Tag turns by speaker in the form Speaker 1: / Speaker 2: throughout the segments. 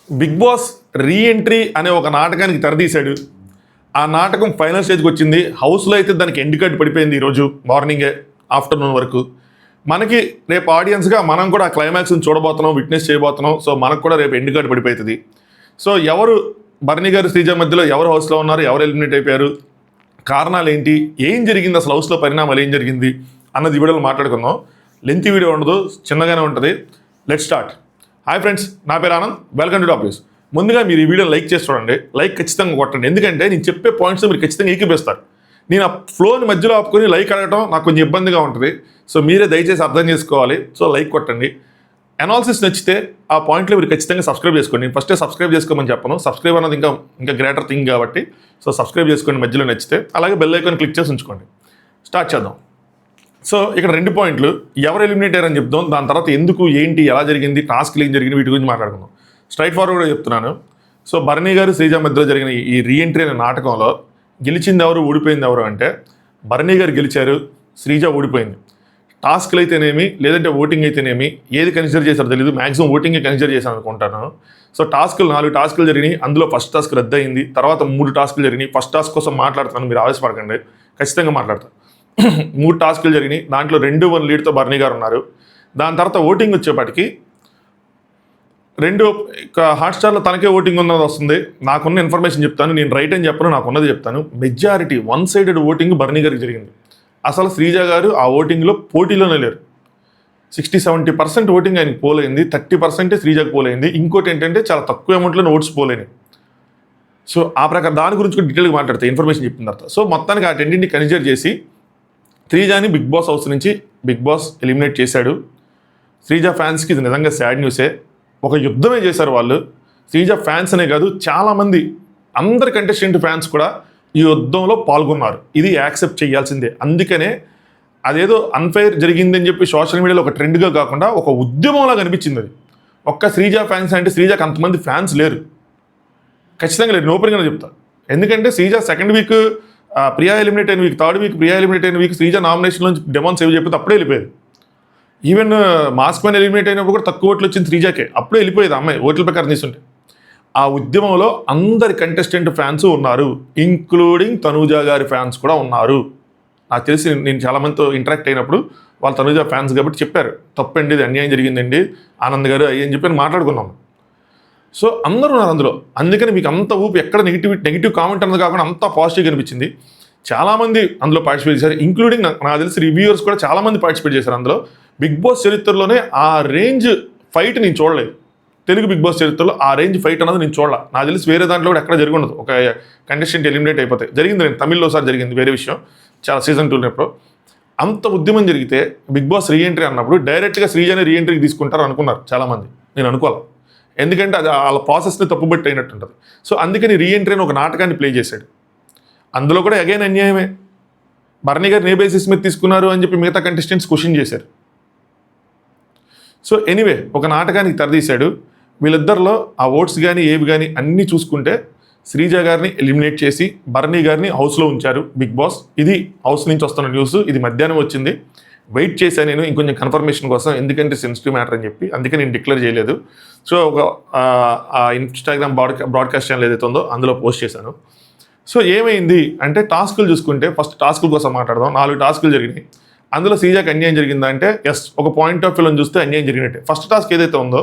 Speaker 1: Big boss reentry అనే ఒక నాటకానికి తెరదీశాడు. ఆ నాటకం ఫైనల్ స్టేజ్కి వచ్చింది. హౌస్లో అయితే దానికి ఎండ్ కార్డ్ పడిపోయింది ఈరోజు మార్నింగే ఆఫ్టర్నూన్ వరకు. మనకి రేపు ఆడియన్స్గా మనం కూడా ఆ క్లైమాక్స్ని చూడబోతున్నాం, విట్నెస్ చేయబోతున్నాం. సో మనకు కూడా రేపు ఎండ్ కార్డ్ పడిపోతుంది. సో ఎవరు బర్నీ గారు శ్రీజ మధ్యలో ఎవరు హౌస్లో ఉన్నారు, ఎవరు ఎలిమినేట్ అయిపోయారు, కారణాలు ఏంటి, ఏం జరిగింది, అసలు హౌస్లో పరిణామాలు ఏం జరిగింది అన్నది వీడియోలో మాట్లాడుకుందాం. లెంత్ వీడియో ఉండదు, చిన్నగానే ఉంటుంది. Let start. హాయ్ ఫ్రెండ్స్, నా పేరు Anand. Welcome to top news. ముందుగా మీరు ఈ వీడియోని లైక్ చేసి చూడండి. లైక్ ఖచ్చితంగా కొట్టండి, ఎందుకంటే నేను చెప్పే పాయింట్స్ మీరు ఖచ్చితంగా ఏకీపిస్తారు. నేను ఆ ఫ్లోని మధ్యలో ఆపుకొని లైక్ అడగటం నాకు కొంచెం ఇబ్బందిగా ఉంటుంది. సో మీరే దయచేసి అర్థం చేసుకోవాలి. సో లైక్ కొట్టండి. అనాలిసిస్ నచ్చితే ఆ పాయింట్లో మీరు ఖచ్చితంగా సబ్స్క్రైబ్ చేసుకోండి. నేను ఫస్టే సబ్స్క్రైబ్ చేసుకోమని చెప్పను. సబ్స్క్రైబ్ అన్నది ఇంకా గ్రేటర్ థింగ్ కాబట్టి సో సబ్స్క్రైబ్ చేసుకోండి మధ్యలో నచ్చితే. అలాగే బెల్ ఐకాన్ క్లిక్ చేసి ఉంచుకోండి. స్టార్ట్ చేద్దాం. సో ఇక్కడ 2 పాయింట్లు, ఎవరు ఎలిమినేట్ అయ్యారని చెప్తాం, దాని తర్వాత ఎందుకు, ఏంటి, ఎలా జరిగింది, టాస్క్లు ఏం జరిగింది, వీటి గురించి మాట్లాడుకుందాం. స్ట్రైట్ ఫార్వర్డ్గా చెప్తున్నాను. సో బర్నీ గారు శ్రీజ మధ్యలో జరిగిన ఈ రీఎంట్రీ అనే నాటకంలో గెలిచింది ఎవరు, ఓడిపోయింది ఎవరు అంటే బర్నీ గారు గెలిచారు, శ్రీజ ఓడిపోయింది. టాస్క్లు అయితేనేమి, లేదంటే ఓటింగ్ అయితేనేమి, ఏది కన్సిడర్ చేశారో తెలియదు. మ్యాక్సిమం ఓటింగే కన్సిడర్ చేశాను అనుకుంటాను. సో 4 టాస్కులు జరిగినాయి. అందులో ఫస్ట్ టాస్క్ రద్దు అయింది. తర్వాత 3 టాస్కులు జరిగినాయి. ఫస్ట్ టాస్క్ కోసం మాట్లాడుతున్నాను, మీరు ఆవేశపడకండి, ఖచ్చితంగా మాట్లాడతాను. 3 టాస్కులు జరిగినాయి. దాంట్లో 2-1 లీడ్తో బర్నీ గారు ఉన్నారు. దాని తర్వాత ఓటింగ్ వచ్చేపాటికి హాట్స్టార్లో తనకే ఓటింగ్ ఉన్నది వస్తుంది. నాకున్న ఇన్ఫర్మేషన్ చెప్తాను, నేను రైట్ అని చెప్పను, నాకున్నది చెప్తాను. మెజారిటీ 1 సైడెడ్ ఓటింగ్ బర్నీ గారికి జరిగింది. అసలు శ్రీజ గారు ఆ ఓటింగ్లో పోటీలోనే లేరు. 60-70% ఓటింగ్ ఆయనకి పోలైంది, 30% శ్రీజకు పోలైంది. ఇంకోటి ఏంటంటే చాలా తక్కువ అమౌంట్లో ఓట్స్ పోలేని. సో ఆ ప్రకారం దాని గురించి కూడా డీటెయిల్గా మాట్లాడతాయి ఇన్ఫర్మేషన్ చెప్పిన తర్వాత. సో మొత్తానికి ఆ రెండింటిని కన్సిడర్ చేసి శ్రీజాని బిగ్ బాస్ హౌస్ నుంచి బిగ్ బాస్ ఎలిమినేట్ చేశాడు. శ్రీజ ఫ్యాన్స్కి ఇది నిజంగా సాడ్ న్యూసే. ఒక యుద్ధమే చేశారు వాళ్ళు. శ్రీజ ఫ్యాన్స్ అనే కాదు, చాలామంది అందరి కంటెస్టెంట్ ఫ్యాన్స్ కూడా ఈ యుద్ధంలో పాల్గొన్నారు. ఇది యాక్సెప్ట్ చేయాల్సిందే. అందుకనే అదేదో అన్ఫెయిర్ జరిగిందని చెప్పి సోషల్ మీడియాలో ఒక ట్రెండ్గా కాకుండా ఒక ఉద్యమంలా కనిపించింది. అది ఒక్క శ్రీజ ఫ్యాన్స్ అంటే శ్రీజకి అంతమంది ఫ్యాన్స్ లేరు, ఖచ్చితంగా లేరు. ఓపెన్గానే చెప్తా. ఎందుకంటే Sreeja second week Priya eliminate అయిన week, third week Priya eliminate అయిన వీక్ శ్రీజ నామినేషన్ నుంచి డెమాన్ సేవ్ చెప్పితే అప్పుడే వెళ్ళిపోయేది. ఈవెన్ మాస్క్ మ్యాన్ ఎలిమినేట్ అయినప్పుడు కూడా తక్కువ ఓట్లు వచ్చింది శ్రీజకే, అప్పుడే వెళ్ళిపోయేది అమ్మాయి ఓట్ల ప్రకారం తీసుంటే. ఆ ఉద్యమంలో అందరి కంటెస్టెంట్ ఫ్యాన్స్ ఉన్నారు, ఇంక్లూడింగ్ తనూజ గారి ఫ్యాన్స్ కూడా ఉన్నారు. నాకు తెలిసి నేను చాలామందితో ఇంటరాక్ట్ అయినప్పుడు వాళ్ళు తనూజ ఫ్యాన్స్ కాబట్టి చెప్పారు, తప్పండి, ఇది అన్యాయం జరిగిందండి ఆనంద్ గారు అని చెప్పి మాట్లాడుకున్నాం. సో అందరూ ఉన్నారు అందులో. అందుకని మీకు అంత ఊపి, ఎక్కడ నెగిటివ్ కామెంట్ అన్నది కాకుండా అంత పాజిటివ్ అనిపించింది. చాలామంది అందులో పార్టిసిపేట్ చేశారు, ఇంక్లూడింగ్ నాకు తెలిసి రివ్యూవర్స్ కూడా చాలామంది పార్టిసిపేట్ చేశారు అందులో. బిగ్ బాస్ చరిత్రలోనే ఆ రేంజ్ ఫైట్ నేను చూడలేదు. తెలుగు బిగ్ బాస్ చరిత్రలో ఆ రేంజ్ ఫైట్ అన్నది నేను చూడాల. నాకు తెలిసి వేరే దాంట్లో కూడా ఎక్కడ జరిగి ఉండదు. ఒక కంటెస్టెంట్ ఎలిమినేట్ అయిపోతే జరిగింది, నేను తమిళ్లో ఒకసారి జరిగింది, వేరే విషయం, చాలా సీజన్ 2 ఎప్పుడు. అంత ఉద్యమం జరిగితే బిగ్ బాస్ రీఎంట్రీ అన్నప్పుడు డైరెక్ట్గా శ్రీజని రీఎంట్రీకి తీసుకుంటారు అనుకున్నారు చాలామంది. నేను అనుకోవాలి, ఎందుకంటే అది వాళ్ళ ప్రాసెస్ని తప్పుబట్టి అయినట్టు ఉంటుంది. సో అందుకని రీఎంట్రీ అని ఒక నాటకాన్ని ప్లే చేశాడు. అందులో కూడా అగైన్ అన్యాయమే. బర్నీ గారు ఏ బేసిస్ మీద తీసుకున్నారు అని చెప్పి మిగతా కంటెస్టెంట్స్ క్వశ్చన్ చేశారు. సో ఎనీవే ఒక నాటకానికి తెరదీశాడు. వీళ్ళిద్దరిలో ఆ ఓట్స్ కానీ ఏవి కానీ అన్నీ చూసుకుంటే శ్రీజ గారిని ఎలిమినేట్ చేసి బర్నీ గారిని హౌస్లో ఉంచారు బిగ్ బాస్. ఇది హౌస్ నుంచి వస్తున్న న్యూస్. ఇది మధ్యాహ్నం వచ్చింది. వెయిట్ చేశాను నేను ఇంకొంచెం కన్ఫర్మేషన్ కోసం, ఎందుకంటే సెన్సిటివ్ మ్యాటర్ అని చెప్పి, అందుకే నేను డిక్లేర్ చేయలేదు. సో ఒక ఇన్స్టాగ్రామ్ బ్రాడ్కాస్ట్ ఛానల్ ఏదైతే ఉందో అందులో పోస్ట్ చేశాను. సో ఏమైంది అంటే టాస్కులు చూసుకుంటే ఫస్ట్ టాస్కుల కోసం మాట్లాడదాం. 4 టాస్కులు జరిగినాయి. అందులో శ్రీజకి అన్యాయం జరిగిందా అంటే ఎస్, ఒక పాయింట్ ఆఫ్ వ్యూలో చూస్తే అన్యాయం జరిగినట్టే. ఫస్ట్ టాస్క్ ఏదైతే ఉందో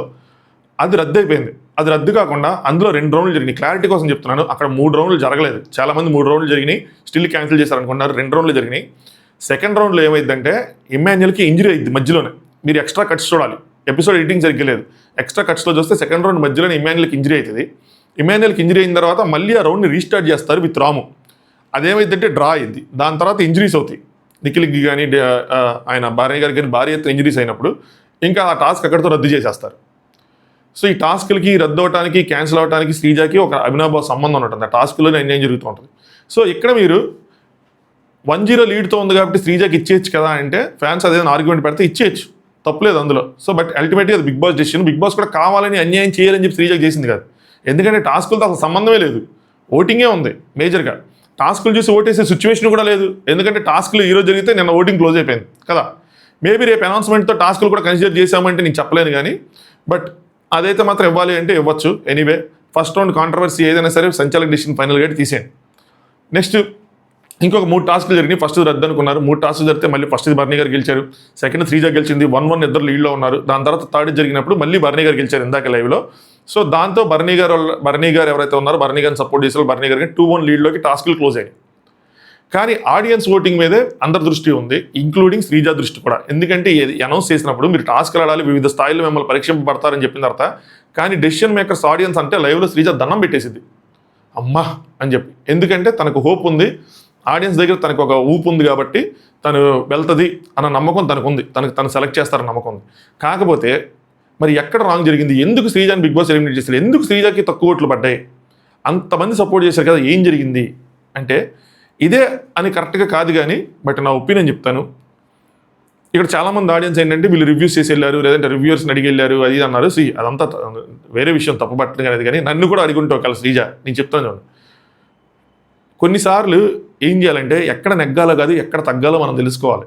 Speaker 1: అది రద్దు అయిపోయింది. అది రద్దు కాకుండా అందులో 2 రౌండ్లు జరిగినాయి. క్లారిటీ కోసం చెప్తున్నాను, అక్కడ 3 రౌండ్లు జరగలేదు. చాలామంది 3 రౌండ్లు జరిగినాయి, స్టిల్ క్యాన్సిల్ చేశారనుకున్నారు. 2 రౌండ్లు జరిగినాయి. సెకండ్ రౌండ్లో ఏమైందంటే ఇమాన్యుయల్కి ఇంజరీ అయింది మధ్యలోనే. మీరు ఎక్స్ట్రా కట్స్ చూడాలి, ఎపిసోడ్ ఎడిటింగ్ సరిగ్గా ఎక్స్ట్రా కట్స్లో చూస్తే సెకండ్ రౌండ్ మధ్యలోనే ఇమాన్యుల్కి ఇంజరీ అవుతుంది. ఇమాన్యుల్కి ఇంజరీ అయిన తర్వాత మళ్ళీ ఆ రౌండ్ని రీస్టార్ట్ చేస్తారు విత్ రాము. అదేమైందంటే డ్రా అయింది. దాని తర్వాత ఇంజరీస్ అవుతాయి. నిఖిల్కి కానీ ఆయన భార్య గారికి కానీ భారీ ఎత్తున ఇంజరీస్ అయినప్పుడు ఇంకా ఆ టాస్క్ అక్కడితో రద్దు చేసేస్తారు. సో ఈ టాస్క్లకి రద్దు అవడానికి, క్యాన్సిల్ అవడానికి శ్రీజకి ఒక అవినాభావ సంబంధం ఉంటుంది. ఆ టాస్క్లోనే అన్యాయం జరుగుతూ ఉంటుంది. సో ఇక్కడ మీరు 1-0 లీడ్తో ఉంది కాబట్టి శ్రీజకి ఇచ్చేయచ్చు కదా అంటే ఫ్యాన్స్ అదేదైనా ఆర్గ్యుమెంట్ పెడితే ఇచ్చేయచ్చు, తప్పలేదు అందులో. సో బట్ అల్టిమేట్గా అది Bigg Boss decision. Bigg Boss కూడా కావాలని అన్యాయం చేయాలని చెప్పి శ్రీజకి చేసింది కాదు. ఎందుకంటే టాస్కులతో అసలు సంబంధమే లేదు, ఓటింగే ఉంది మేజర్గా. టాస్కులు చూసి ఓటేసే సిచ్యువేషన్ కూడా లేదు, ఎందుకంటే టాస్కులు ఈరోజు జరిగితే నిన్న ఓటింగ్ క్లోజ్ అయిపోయింది కదా. మేబీ రేపు అనౌన్స్మెంట్తో టాస్కులు కూడా కన్సిడర్ చేశామంటే నేను చెప్పలేను కానీ, బట్ అదైతే మాత్రం ఇవ్వాలి అంటే ఇవ్వచ్చు. ఎనీవే ఫస్ట్ రౌండ్ కాంట్రవర్సీ ఏదైనా సరే సంచాలక డిసిషన్ ఫైనల్గా తీసేయండి. నెక్స్ట్ ఇంకొక 3 టాస్క్లు జరిగినాయి. ఫస్ట్ రద్దు అనుకున్నారు. 3 టాస్క్లు జరిగితే మళ్ళీ ఫస్ట్ బర్నీ గారు గెలిచారు, సెకండ్ శ్రీజ గెలిచింది, 1-1 ఇద్దరు లీడ్లో ఉన్నారు. దాని తర్వాత థర్డ్ జరిగినప్పుడు మళ్ళీ బర్నీ గారు గెలిచారు ఇందాక లైవ్లో. సో దాంతో బర్నీ గారు ఎవరైతే ఉన్నారో బర్నీ గారిని సపోర్ట్ చేసారో బర్నీ గారికి 2-1 లీడ్లోకి టాస్క్లు క్లోజ్ అయ్యాయి. కానీ ఆడియన్స్ ఓటింగ్ మీదే అందరి దృష్టి ఉంది, ఇంక్లూడింగ్ శ్రీజ దృష్టి కూడా. ఎందుకంటే అనౌన్స్ చేసినప్పుడు మీరు టాస్క్లు ఆడాలి, వివిధ స్థాయిలో మిమ్మల్ని పరీక్షింపబడతారని చెప్పిన తర్వాత, కానీ డెసిషన్ మేకర్స్ ఆడియన్స్ అంటే లైవ్లో శ్రీజ దండం పెట్టేసింది అమ్మా అని చెప్పి. ఎందుకంటే తనకు హోప్ ఉంది, ఆడియన్స్ దగ్గర తనకు ఒక ఊపు ఉంది కాబట్టి తను వెళ్తుంది అన్న నమ్మకం తనకు ఉంది, తను సెలెక్ట్ చేస్తారన్న నమ్మకం ఉంది. కాకపోతే మరి ఎక్కడ రాంగ్ జరిగింది? ఎందుకు శ్రీజాని బిగ్ బాస్ ఎలిమినేట్ చేశారు? ఎందుకు శ్రీజాకి తక్కువ ఓట్లు పడ్డాయి? అంతమంది సపోర్ట్ చేశారు కదా, ఏం జరిగింది అంటే ఇదే అని కరెక్ట్గా కాదు, కానీ బట్ నా ఒపీనియన్ చెప్తాను. ఇక్కడ చాలామంది ఆడియన్స్ ఏంటంటే వీళ్ళు రివ్యూస్ చేసి వెళ్ళారు, లేదంటే రివ్యూవర్స్ని అడిగి వెళ్ళారు, అది అన్నారు. అదంతా వేరే విషయం, తప్పుపట్టడం అనేది. కానీ నన్ను కూడా అడుగుంటే ఒకవేళ శ్రీజ, నేను చెప్తాను చూడండి, కొన్నిసార్లు ఏం చేయాలంటే ఎక్కడ నెగ్గాలో కాదు ఎక్కడ తగ్గాలో మనం తెలుసుకోవాలి.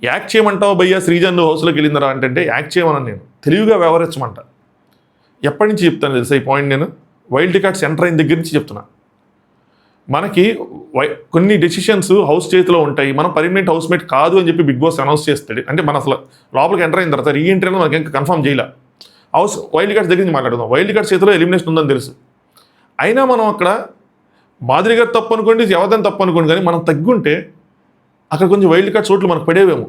Speaker 1: యాక్ట్ చేయమంటావు భయ్యా శ్రీజన్ హౌస్లోకి వెళ్ళిందరా అంటే యాక్ట్ చేయమని నేను తెలివిగా వ్యవహరించమంట. ఎప్పటి నుంచి చెప్తాను తెలుసా ఈ పాయింట్? నేను వైల్డ్ కార్డ్స్ ఎంటర్ అయిన దగ్గర నుంచి చెప్తున్నా. మనకి కొన్ని డెసిషన్స్ హౌస్ చేతిలో ఉంటాయి, మనం పర్మనెంట్ హౌస్మేట్ కాదు అని చెప్పి బిగ్ బాస్ అనౌన్స్ చేస్తాడు. అంటే మన అసలు లోపలికి ఎంటర్ అయిన తర్వాత రీఎంట్రీలో మనకి ఇంకా కన్ఫర్మ్ చేయలే. వైల్డ్ కార్డ్స్ దగ్గర నుంచి మాట్లాడుదాం. వైల్డ్ కార్డ్స్ చేతిలో ఎలిమినేషన్ ఉందని తెలుసు, అయినా మనం అక్కడ మాదిరి గారు తప్పు అనుకోండి, ఎవరిదని తప్పు అనుకోండి, కానీ మనం తగ్గుంటే అక్కడ కొంచెం వైల్డ్ కార్డ్ చోట్లు మనకు పడేవేమో.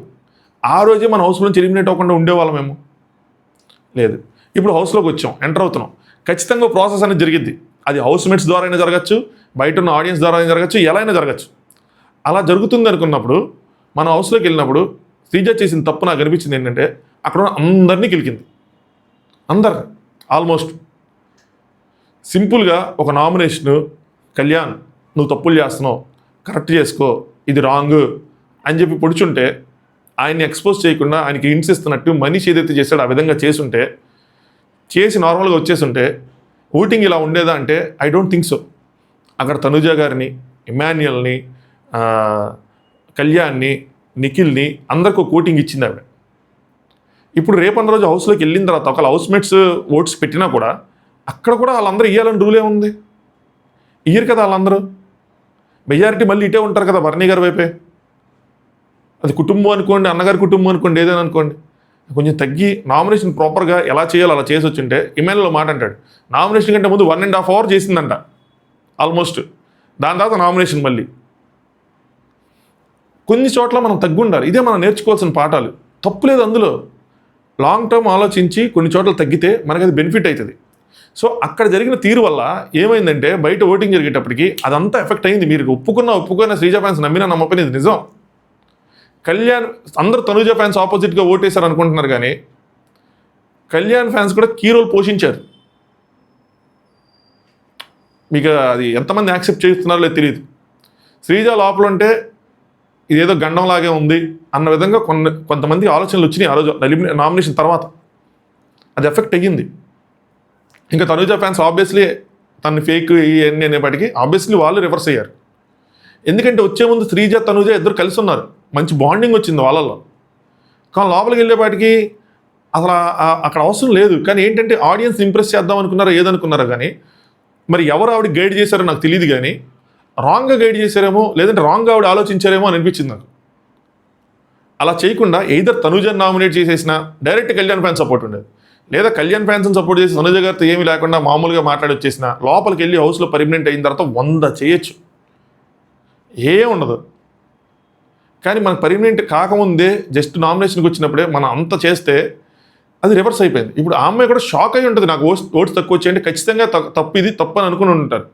Speaker 1: ఆ రోజే మన హౌస్ నుంచి ఎలిమినేట్ అవ్వకుండా ఉండేవాళ్ళమేమో. లేదు, ఇప్పుడు హౌస్లోకి వచ్చాం, ఎంటర్ అవుతున్నాం, ఖచ్చితంగా ప్రాసెస్ అనేది జరిగిద్ది. అది హౌస్మేట్స్ ద్వారా అయినా జరగచ్చు, బయట ఉన్న ఆడియన్స్ ద్వారా అయినా జరగచ్చు, ఎలా అయినా జరగచ్చు. అలా జరుగుతుంది అనుకున్నప్పుడు మన హౌస్లోకి వెళ్ళినప్పుడు శ్రీజ చేసిన తప్పు నాకు అనిపించింది ఏంటంటే అక్కడ ఉన్న అందరినీ గెలికింది, అందరు ఆల్మోస్ట్. సింపుల్గా ఒక నామినేషను, కళ్యాణ్ నువ్వు తప్పులు చేస్తున్నావు, కరెక్ట్ చేసుకో, ఇది రాంగ్ అని చెప్పి పొడుచుంటే, ఆయన్ని ఎక్స్పోజ్ చేయకుండా ఆయనకి హింట్స్ ఇస్తున్నట్టు మనీష్ ఏదైతే చేశాడో ఆ విధంగా చేసుంటే, చేసి నార్మల్గా వచ్చేస్తుంటే ఓటింగ్ ఇలా ఉండేదా అంటే ఐ డోంట్ థింక్ సో. అక్కడ తనుజ గారిని, ఇమాన్యుయల్ని, కళ్యాణ్ని, నిఖిల్ని అందరికీ ఒక ఓటింగ్ ఇచ్చింది ఆవిడ. ఇప్పుడు రేపన్న రోజు హౌస్లోకి వెళ్ళిన తర్వాత ఒకవేళ హౌస్మేట్స్ ఓట్స్ పెట్టినా కూడా అక్కడ కూడా వాళ్ళందరూ ఇవ్వాలని రూల్ ఏముంది? ఇయ్యరు కదా వాళ్ళందరూ. మెజారిటీ మళ్ళీ ఇటే ఉంటారు కదా బర్నీ గారి వైపే. అది కుటుంబం అనుకోండి, అన్నగారి కుటుంబం అనుకోండి, ఏదైనా అనుకోండి, కొంచెం తగ్గి నామినేషన్ ప్రాపర్గా ఎలా చేయాలో అలా చేసి వచ్చింటే. ఇమాన్యుయల్ మాట అంటాడు, నామినేషన్ కంటే ముందు 1.5 hour చేసిందంట ఆల్మోస్ట్, దాని తర్వాత నామినేషన్. మళ్ళీ కొన్ని చోట్ల మనం తగ్గుండాలి, ఇదే మనం నేర్చుకోవాల్సిన పాఠాలు. తప్పులేదు అందులో. లాంగ్ టర్మ్ ఆలోచించి కొన్ని చోట్ల తగ్గితే మనకు అది బెనిఫిట్ అవుతుంది. సో అక్కడ జరిగిన తీరు వల్ల ఏమైందంటే బయట ఓటింగ్ జరిగేటప్పటికి అదంతా ఎఫెక్ట్ అయింది. మీరు ఒప్పుకున్న శ్రీజ ఫ్యాన్స్ నమ్మకపోయినా ఇది నిజం. కళ్యాణ్ అందరూ తనుజ ఫ్యాన్స్ ఆపోజిట్గా ఓటేశారు అనుకుంటున్నారు, కానీ కళ్యాణ్ ఫ్యాన్స్ కూడా కీ రోల్ పోషించారు. మీకు అది ఎంతమంది యాక్సెప్ట్ చేస్తున్నారో లేదు తెలియదు. శ్రీజ లోపల ఉంటే ఇదేదో గండంలాగే ఉంది అన్న విధంగా కొంతమంది ఆలోచనలు వచ్చినాయి ఆ రోజు నామినేషన్ తర్వాత. అది ఎఫెక్ట్ అయ్యింది. ఇంకా తనుజ ఫ్యాన్స్ ఆబ్వియస్లీ తను ఫేక్ ఇవన్నీ అనేప్పటికీ ఆబ్వియస్లీ వాళ్ళు రివర్స్ అయ్యారు. ఎందుకంటే వచ్చే ముందు శ్రీజ తనుజ ఇద్దరు కలిసి ఉన్నారు, మంచి బాండింగ్ వచ్చింది వాళ్ళల్లో. కానీ లోపలికి వెళ్ళేపాటికి అసలు అక్కడ అవసరం లేదు. కానీ ఏంటంటే ఆడియన్స్ ఇంప్రెస్ చేద్దాం అనుకున్నారో ఏదనుకున్నారో, కానీ మరి ఎవరు ఆవిడ గైడ్ చేశారో నాకు తెలియదు, కానీ రాంగ్గా గైడ్ చేశారేమో, లేదంటే రాంగ్గా ఆవిడ ఆలోచించారేమో అని అనిపించింది నాకు. అలా చేయకుండా ఎయిదర్ తనుజని నామినేట్ చేసేసిన డైరెక్ట్ కళ్యాణ్ ఫ్యాన్స్ సపోర్ట్ ఉండేది, లేదా కళ్యాణ్ ఫ్యాన్స్ని సపోర్ట్ చేసి తనుజ గారితో ఏమీ లేకుండా మామూలుగా మాట్లాడి వచ్చేసిన లోపలికి వెళ్ళి హౌస్లో పర్మనెంట్ అయిన తర్వాత 100 చేయొచ్చు, ఏం ఉండదు. కానీ మనకు పర్మనెంట్ కాకముందే జస్ట్ నామినేషన్కి వచ్చినప్పుడే మనం అంత చేస్తే అది రివర్స్ అయిపోయింది. ఇప్పుడు ఆ అమ్మాయి కూడా షాక్ అయి ఉంటుంది, నాకు ఓట్స్ తక్కువ వచ్చాయంటే ఖచ్చితంగా ఇది తప్పు అని అనుకుని ఉంటారు.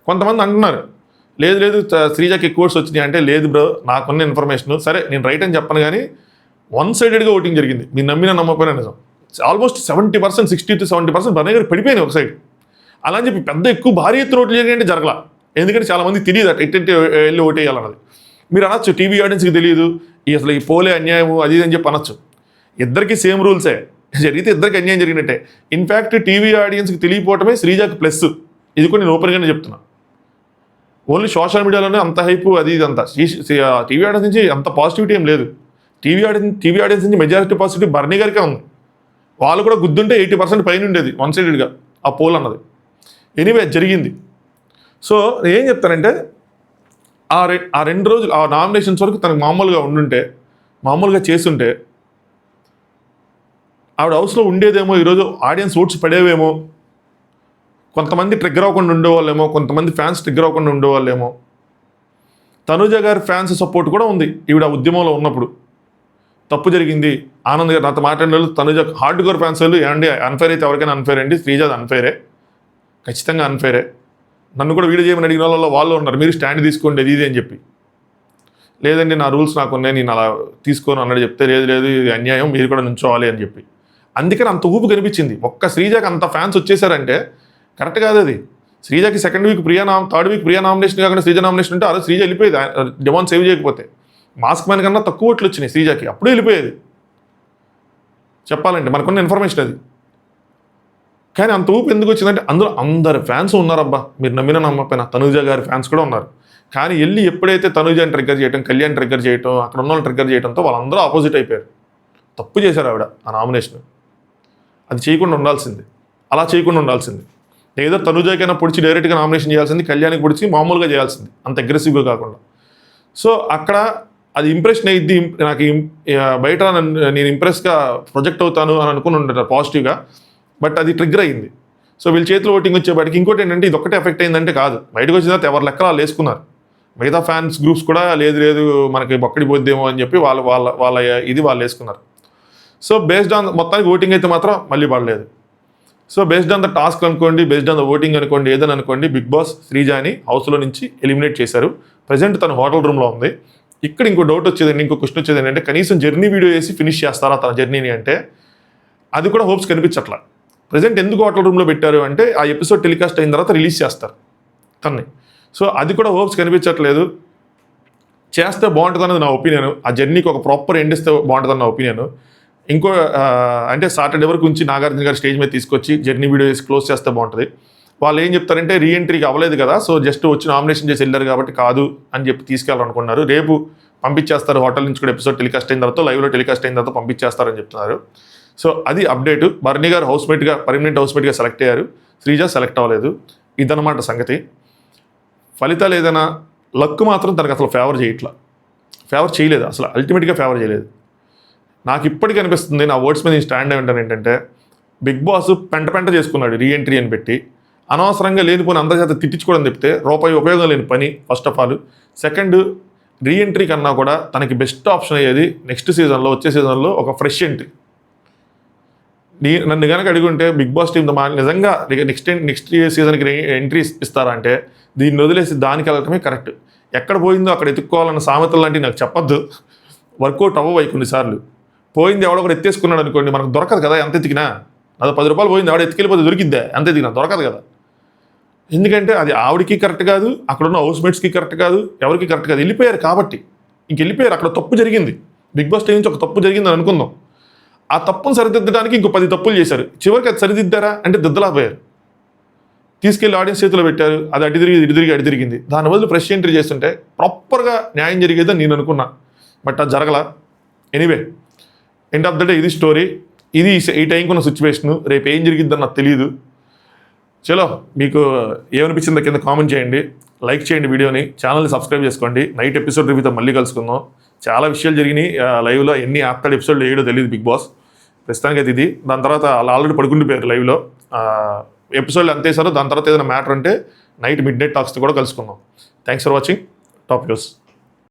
Speaker 1: కొంతమంది అంటున్నారు లేదు శ్రీజాకి ఎక్కువ ఓట్స్ వచ్చినాయి అంటే, లేదు బ్రో నాకున్న ఇన్ఫర్మేషన్ సరే నేను రైట్ అని చెప్పను, కానీ 1-sidedగా ఓటింగ్ జరిగింది. మీరు నమ్మకపోయినా నిజం. ఆల్మోస్ట్ 70%, 60 to 70% బర్నీ గారు పడిపోయినాయి ఒక సైడ్. అలా అని చెప్పి పెద్ద ఎక్కువ భారీ ఎత్తున ఓట్లు జరిగాయంటే జరగల. ఎందుకంటే చాలామంది తెలియదు అట్ ఎట్టి వెళ్ళి ఓటేయాలన్నది. మీరు అనొచ్చు టీవీ ఆడియన్స్కి తెలియదు, అసలు ఈ పోలే అన్యాయము అది అని చెప్పి అనొచ్చు. ఇద్దరికి సేమ్ రూల్సే జరిగితే ఇద్దరికి అన్యాయం జరిగినట్టే. ఇన్ఫ్యాక్ట్ టీవీ ఆడియన్స్కి తెలియపోవటమే శ్రీజాకి ప్లస్. ఇది కూడా నేను ఓపెన్గానే చెప్తున్నా. ఓన్లీ సోషల్ మీడియాలోనే అంత హైపు అది ఇదంతా. టీవీ ఆడియన్స్ నుంచి అంత పాజిటివిటీ ఏం లేదు. టీవీ ఆడియన్స్ నుంచి మెజారిటీ పాజిటివిటీ బర్నీ గారికే ఉంది. వాళ్ళు కూడా గుద్దుంటే 80% పైన ఉండేది వన్ సైడెడ్గా ఆ పోల్ అన్నది. ఎనీవే జరిగింది. సో ఏం చెప్తానంటే ఆ 2 రోజులు ఆ నామినేషన్స్ వరకు తనకు మామూలుగా చేస్తుంటే ఆవిడ హౌస్లో ఉండేదేమో, ఈరోజు ఆడియన్స్ ఓట్స్ పడేవేమో, కొంతమంది ట్రిగ్గర్ అవ్వకుండా ఉండేవాళ్ళేమో, కొంతమంది ఫ్యాన్స్ ట్రిగ్గర్ అవ్వకుండా ఉండేవాళ్ళేమో. తనూజ గారి ఫ్యాన్స్ సపోర్ట్ కూడా ఉంది ఈవిడ ఉద్యమంలో ఉన్నప్పుడు. తప్పు జరిగింది, ఆనంద్ గారు నాతో మాట్లాడిన వాళ్ళు తనూజ హార్డ్ కోర్ ఫ్యాన్స్ వాళ్ళు, ఏమండి అన్ఫేర్ అయితే ఎవరికైనా అన్ఫేర్ అండి, శ్రీజాది అన్ఫేరే, ఖచ్చితంగా అన్ఫేరే, నన్ను కూడా వీడియో చేయమని అడిగిన వాళ్ళు ఉన్నారు, మీరు స్టాండ్ తీసుకోండి ఇది అని చెప్పి. లేదండి నా రూల్స్ నాకు ఉన్నాయి, నేను అలా తీసుకోను అన్నాడు. చెప్తే లేదు ఇది అన్యాయం, మీరు కూడా నుంచోవాలి అని చెప్పి. అందుకని అంత ఊపు కనిపించింది. ఒక్క శ్రీజాకి అంత ఫ్యాన్స్ వచ్చేసారంటే కరెక్ట్ కాదు అది. శ్రీజాకి second week third week Priya nomination కాకుండా శ్రీజ నామినేషన్ ఉంటే అదే శ్రీజ వెళ్ళిపోయేది, డిమాండ్ సేవ్ చేయకపోతే. మాస్క్ మ్యాన్ కన్నా తక్కువ ఓట్లు వచ్చినాయి శ్రీజాకి, అప్పుడే వెళ్ళిపోయేది చెప్పాలంటే, మనకున్న ఇన్ఫర్మేషన్ అది. కానీ అంత ఊపు ఎందుకు వచ్చిందంటే అందులో అందరు ఫ్యాన్స్ ఉన్నారబ్బా, మీరు నమ్మకపోయినా తనూజ గారి ఫ్యాన్స్ కూడా ఉన్నారు. కానీ వెళ్ళి ఎప్పుడైతే తనూజని ట్రిగ్గర్ చేయడం, కళ్యాణ్ ట్రిగ్గర్ చేయడం, అక్కడ ఉన్న వాళ్ళు ట్రిగ్గర్ చేయడంతో వాళ్ళందరూ ఆపోజిట్ అయిపోయారు. తప్పు చేశారు ఆవిడ ఆ నామినేషన్. అది చేయకుండా ఉండాల్సింది, అలా చేయకుండా ఉండాల్సింది. ఏదో తనూజకైనా పొడిచి డైరెక్ట్గా నామినేషన్ చేయాల్సింది, కళ్యాణ్కి పొడిచి మామూలుగా చేయాల్సింది, అంత అగ్రెసివ్గా కాకుండా. సో అక్కడ అది ఇంప్రెషన్ అయ్యిద్ది, నాకు బయట నేను ఇంప్రెస్గా ప్రొజెక్ట్ అవుతాను అని అనుకుని ఉంటారు పాజిటివ్గా. బట్ అది ట్రిగ్గర్ అయ్యింది. సో వీళ్ళ చేతిలో ఓటింగ్ వచ్చేపాటికి ఇంకోటి ఏంటంటే ఇది ఒక్కటే ఎఫెక్ట్ అయిందంటే కాదు, బయటకు వచ్చిన తర్వాత ఎవరి లెక్కలు వాళ్ళు వేసుకున్నారు. మిగతా ఫ్యాన్స్ గ్రూప్స్ కూడా లేదు మనకి బొక్కడి పోద్దేమో అని చెప్పి వాళ్ళ ఇది వాళ్ళు వేసుకున్నారు. సో బేస్డ్ ఆన్ మొత్తానికి ఓటింగ్ అయితే మాత్రం మళ్ళీ పడలేదు. So based on the task అనుకోండి, బేస్డ్ ఆన్ ద ఓటింగ్ అనుకోండి, ఏదని అనుకోండి, బిగ్ బాస్ శ్రీజాని హౌస్లో నుంచి ఎలిమినేట్ చేశారు. ప్రజెంట్ తన హోటల్ రూమ్లో ఉంది. ఇక్కడ ఇంకో డౌట్ వచ్చేదండి, ఇంకో క్వశ్చన్ వచ్చేది ఏంటంటే కనీసం జర్నీ వీడియో వేసి ఫినిష్ చేస్తారా తన జర్నీని అంటే అది కూడా హోప్స్ కనిపించట్లా. ప్రజెంట్ ఎందుకు హోటల్ రూమ్లో పెట్టారు అంటే ఆ ఎపిసోడ్ టెలికాస్ట్ అయిన తర్వాత రిలీజ్ చేస్తారు తన్ని. సో అది కూడా హోప్స్ కనిపించట్లేదు. చేస్తే బాగుంటుంది అన్నది నా ఒపీనియన్. ఆ జర్నీకి ఒక ప్రాపర్ ఎండ్ ఇస్తే బాగుంటుంది నా ఒపీనియన్. ఇంకో అంటే సాటర్డే వరకు ఉంచి నాగార్జున గారు స్టేజ్ మీద తీసుకొచ్చి జర్నీ వీడియో వేసి క్లోజ్ చేస్తే బాగుంటుంది. వాళ్ళు ఏం చెప్తారంటే రీఎంట్రీకి అవ్వలేదు కదా, సో జస్ట్ వచ్చి నామినేషన్ చేసి వెళ్ళారు కాబట్టి కాదు అని చెప్పి తీసుకెళ్ళాలనుకున్నారు. రేపు పంపించేస్తారు, హోటల్ నుంచి కూడా ఎపిసోడ్ టెలికాస్ట్ అయిన తర్వాత, లైవ్లో టెలికాస్ట్ అయిన తర్వాత పంపించేస్తారని చెప్తున్నారు. సో అది అప్డేట్. బర్నీ గారు పర్మనెంట్ హౌస్మేట్గా సెలెక్ట్ అయ్యారు, శ్రీజ సెలెక్ట్ అవ్వలేదు. ఇదన్నమాట సంగతి. ఫలితాలు ఏదైనా లక్ మాత్రం తనకు అసలు ఫేవర్ చేయలేదు, అసలు అల్టిమేట్గా ఫేవర్ చేయలేదు. నాకు ఇప్పటికీ అనిపిస్తుంది, నా వర్డ్స్ మీద నేను స్టాండ్ అయి ఉంటాను ఏంటంటే, బిగ్ బాస్ పెంట చేసుకున్నాడు రీఎంట్రీ అని పెట్టి, అనవసరంగా లేనిపోయిన అందరి చేత తిట్టించుకోవడం చెప్తే రూపాయి ఉపయోగం లేని పని first of all. Second, reentry కన్నా కూడా తనకి బెస్ట్ ఆప్షన్ అయ్యేది నెక్స్ట్ సీజన్లో, వచ్చే సీజన్లో ఒక ఫ్రెష్ ఎంట్రీ. నన్ను కనుక అడుగుంటే బిగ్ బాస్ టీమ్ నిజంగా నెక్స్ట్ సీజన్కి ఎంట్రీ ఇస్తారా అంటే దీన్ని వదిలేసి దానికి వెళ్ళటమే కరెక్ట్. ఎక్కడ పోయిందో అక్కడ ఎత్తుక్కోవాలన్న సామెతలు లాంటివి నాకు చెప్పొద్దు. వర్కౌట్ అవ్వవు కొన్నిసార్లు. పోయింది ఎవడో ఒకటి ఎత్తేసుకున్నాడు అనుకోండి, మనకు దొరకదు కదా ఎంత ఎత్తికినా. అది 10 రూపాయలు పోయింది, ఎవడ ఎత్తుకెళ్ళిపోతే దొరికిద్దా ఎంత ఎత్తికినా, దొరకదు కదా. ఎందుకంటే అది ఆవిడికి కరెక్ట్ కాదు, అక్కడున్న హౌస్మేట్స్కి కరెక్ట్ కాదు, ఎవరికి కరెక్ట్ కాదు. వెళ్ళిపోయారు కాబట్టి వెళ్ళిపోయారు. అక్కడ తప్పు జరిగింది, బిగ్ బాస్ టీం నుంచి ఒక తప్పు జరిగిందని అనుకుందాం. ఆ తప్పును సరిదిద్దడానికి ఇంకో 10 తప్పులు చేశారు. చివరికి అది సరిదిద్దారా అంటే దిద్దలేకపోయారు. తీసుకెళ్లి ఆడియన్స్ చేతిలో పెట్టారు, అది అటు తిరిగింది. దాని బదులు ఫ్రెష్ ఎంట్రీ చేస్తుంటే ప్రాపర్గా న్యాయం జరిగేదని నేను అనుకున్నా. బట్ అది జరగల. Anyway, end of the day ఇది స్టోరీ. ఇది ఈ టైంకి ఉన్న సిచ్యువేషను. రేపు ఏం జరిగిద్దని నాకు తెలియదు. చలో, మీకు ఏమనిపించిందో కింద కామెంట్ చేయండి, లైక్ చేయండి వీడియోని, ఛానల్ని సబ్స్క్రైబ్ చేసుకోండి. నైట్ ఎపిసోడ్ రివ్యూతో మళ్ళీ కలుసుకుందాం. చాలా విషయాలు జరిగినాయి లైవ్లో. ఎన్ని ఆఫ్టర్ ఎపిసోడ్లు వేయడో తెలియదు బిగ్ బాస్. ప్రస్తుతానికి అయితే ఇది. దాని తర్వాత వాళ్ళు ఆల్రెడీ పడుకుండిపోయారు లైవ్లో. ఎపిసోడ్లు అంతేసారు. దాని తర్వాత ఏదైనా మ్యాటర్ అంటే నైట్ మిడ్ నైట్ టాక్స్తో కూడా కలుసుకుందాం. Thanks for watching. Top news.